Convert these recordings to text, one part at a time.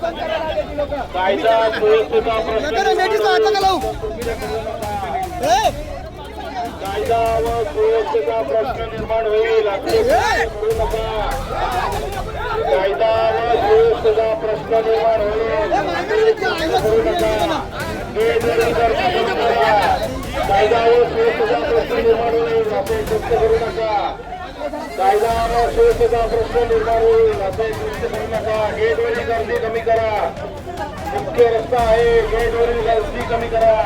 कायदा सुव्यवस्थेचा प्रश्न कायदा व सुव्यवस्थेचा प्रश्न निर्माण होईल करू नका। कायदा व सुव्यवस्थेचा प्रश्न निर्माण होईल करू नका। कायदा व सुव्यवस्थेचा प्रश्न निर्माण होईल असे कृत्य करू नका। कायदा व सुव्यवस्थेचा प्रश्न निर्माण होईल असे कृत्य करू नका। गेटवरील गर्दी कमी करा। मुख्य रस्ता आहे, गेटवरील गर्दी कमी करा।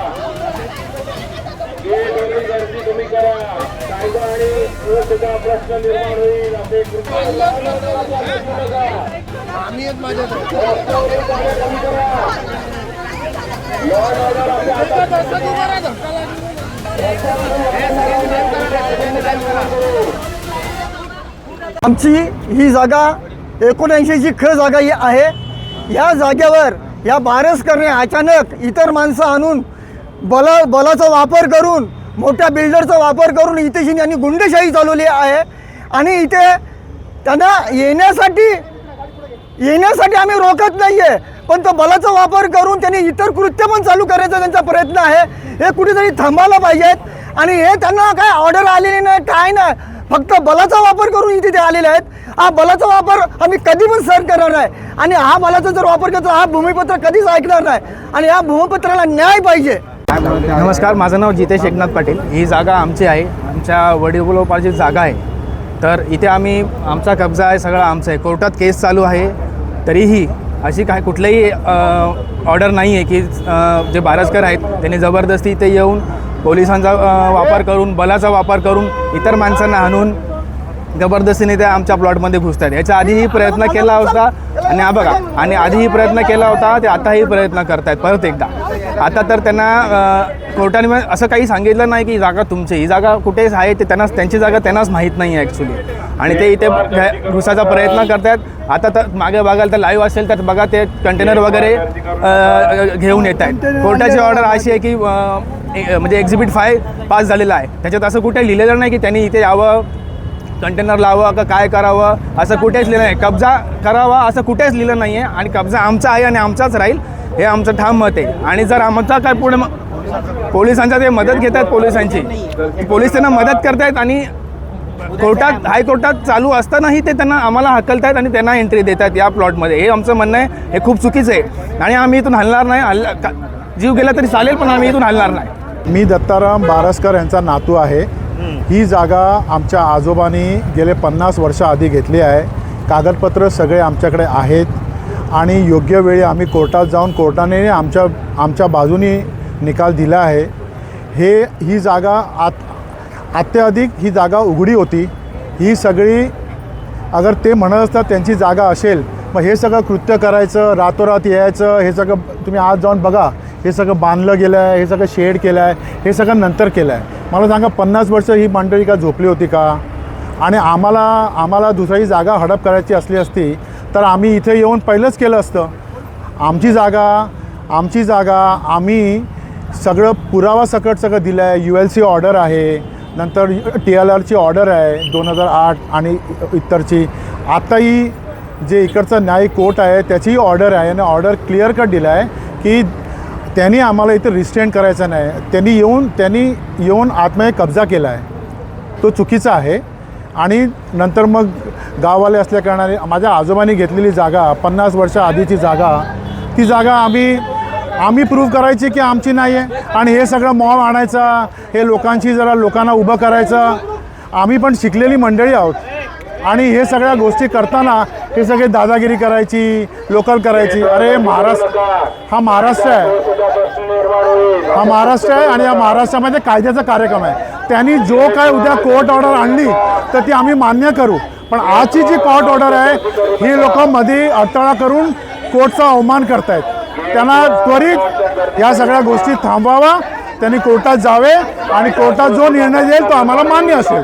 गेटवरील गर्दी कमी करा। कायदा आणि सुव्यवस्थेचा प्रश्न निर्माण होईल असे कृत्य करू नका। आमची ही जागा 79ची जागा ही आहे। या जागेवर या बारसकरने अचानक इतर माणसं आणून बलाचा वापर करून मोठ्या बिल्डरचा वापर करून इथे यांनी गुंडशाही चालवली आहे। आणि इथे त्यांना येण्यासाठी आम्ही रोखत नाही आहे, पण तो बलाचा वापर करून त्यांनी इतर कृत्य पण चालू करायचा त्यांचा प्रयत्न आहे। हे कुठेतरी थांबायला पाहिजेत। आणि हे त्यांना काय ऑर्डर आलेली नाही, काय नाही, फक्त बलाचा वापर करून इथे ते आलेले आहेत। हा बलाचा वापर आम्ही कधी पण सहन करणार नाही। आणि हा बलाचा जर वापर करतो हा भूमिपत्र कधीच ऐकणार नाही। आणि या भूमिपत्राला न्याय पाहिजे। नमस्कार, माझं नाव जितेश एकनाथ पाटील। ही जागा आमची आहे, आमच्या वडिलोपार्जित जागा आहे। तर इथे आमचा कब्जा आहे, सगळं आमचं आहे। कोर्टात केस चालू आहे, तरीही अशी काय कुठलीही ऑर्डर नाही आहे की जे बारसकर आहेत त्यांनी जबरदस्ती इथे येऊन पोलिसांचा वापर करून बलाचा वापर करून इतर माणसांना आणून जबरदस्तीने ते आमच्या प्लॉटमध्ये घुसतात। याच्या आधीही प्रयत्न केला होता आणि हा बघा, आणि आधीही प्रयत्न केला होता, ते आताही प्रयत्न करतायत परत एकदा। आता तर त्यांना कोर्टाने असं काही सांगितलं नाही की जागा तुमची, ही जागा कुठेच आहे ते त्यांची जागा त्यांनाच माहीत नाही आहे ॲक्च्युली। आणि ते इथे घुसाचा प्रयत्न करतात। आता तर मागे बघाल तर लाईव्ह असेल तर बघा, ते कंटेनर वगैरे घेऊन येत आहेत। कोर्टाची ऑर्डर अशी आहे की म्हणजे एक्झिबिट 5 पास झालेला आहे, त्याच्यात असं कुठे लिहिलेलं नाही की त्यांनी इथे यावं, कंटेनर लावावं का काय करावं, असं कुठेच लिहिलं नाही। कब्जा करावा असं कुठेच लिहिलं नाही आहे। आणि कब्जा आमचा आहे आणि आमचाच राहील, हे आमचं ठाम मत आहे। आणि जर आमचा काय पुढे पोलिसांचा ते मदत घेत आहेत, पोलीस त्यांना मदत करत आहेत आणि कोर्टात हायकोर्टात चालू असतानाही ते त्यांना आम्हाला हकलत आहेत आणि त्यांना एंट्री देत आहेत या प्लॉटमध्ये। हे आमचं म्हणणं आहे, हे खूप चुकीचं आहे आणि आम्ही इथून हलणार नाही। जीव गेला तरी चालेल, पण आम्ही इथून हलणार नाही। मी दत्ताराम बारसकर यांचा नातू आहे। ही जागा आमच्या आजोबांनी गेले 50 वर्ष आधी घेतली आहे। कागदपत्र सगळे आमच्याकडे आहेत आणि योग्य वेळी आम्ही कोर्टात जाऊन कोर्टाने आमच्या बाजूनी निकाल दिला आहे। ही जागा अत्याधिक ही जागा उघडी होती। ही सगळी अगर ते म्हणत असतात त्यांची जागा असेल, मग हे सगळं कृत्य करायचं, रातोरात यायचं, हे सगळं तुम्ही आज जाऊन बघा, हे सगळं बांधलं गेलं आहे, हे सगळं शेड केलं आहे, हे सगळं नंतर केलं आहे। मला सांगा 50 वर्ष ही मंडळी का झोपली होती का? आणि आम्हाला दुसरी जागा हडप करायची असती तर आम्ही इथे येऊन पहिलंच केलं असतं। आमची जागा आम्ही सगळं पुरावा सकट सगळं दिलं आहे। ULC ऑर्डर आहे, नंतर TLRची ऑर्डर आहे 2008 आणि इतरची। आताही जे इकडचं न्यायिक कोर्ट आहे त्याचीही ऑर्डर आहे आणि ऑर्डर क्लिअर कट दिला आहे की त्यांनी आम्हाला इथे रिस्ट्रेन करायचं नाही। त्यांनी येऊन आतमध्ये कब्जा केला आहे, तो चुकीचा आहे। आणि नंतर मग गाववाले असल्याकारणाने माझ्या आजोबांनी घेतलेली जागा 50 वर्ष आधीची जागा, ती जागा आम्ही प्रूव्ह करायची की आमची नाही आहे। आणि हे सगळं मॉब आणायचा, हे लोकांना उभं करायचं। आम्ही पण शिकलेली मंडळी आहोत आणि हे सगळ्या गोष्टी करताना हे सगळे दादागिरी करायची, लोकल करायची। अरे हा महाराष्ट्र आहे आणि या महाराष्ट्रामध्ये कायद्याचा कार्यक्रम आहे। त्यांनी जो काय उद्या कोर्ट ऑर्डर आणली तर ती आम्ही मान्य करू, पण आजची जी कोर्ट ऑर्डर आहे ही लोक मध्ये अडथळा करून कोर्टचा अवमान करतायत। त्यांना त्वरित या सगळ्या गोष्टी थांबवावा, त्यांनी कोर्टात जावे आणि कोर्टात जो निर्णय देईल तो आम्हाला मान्य असेल।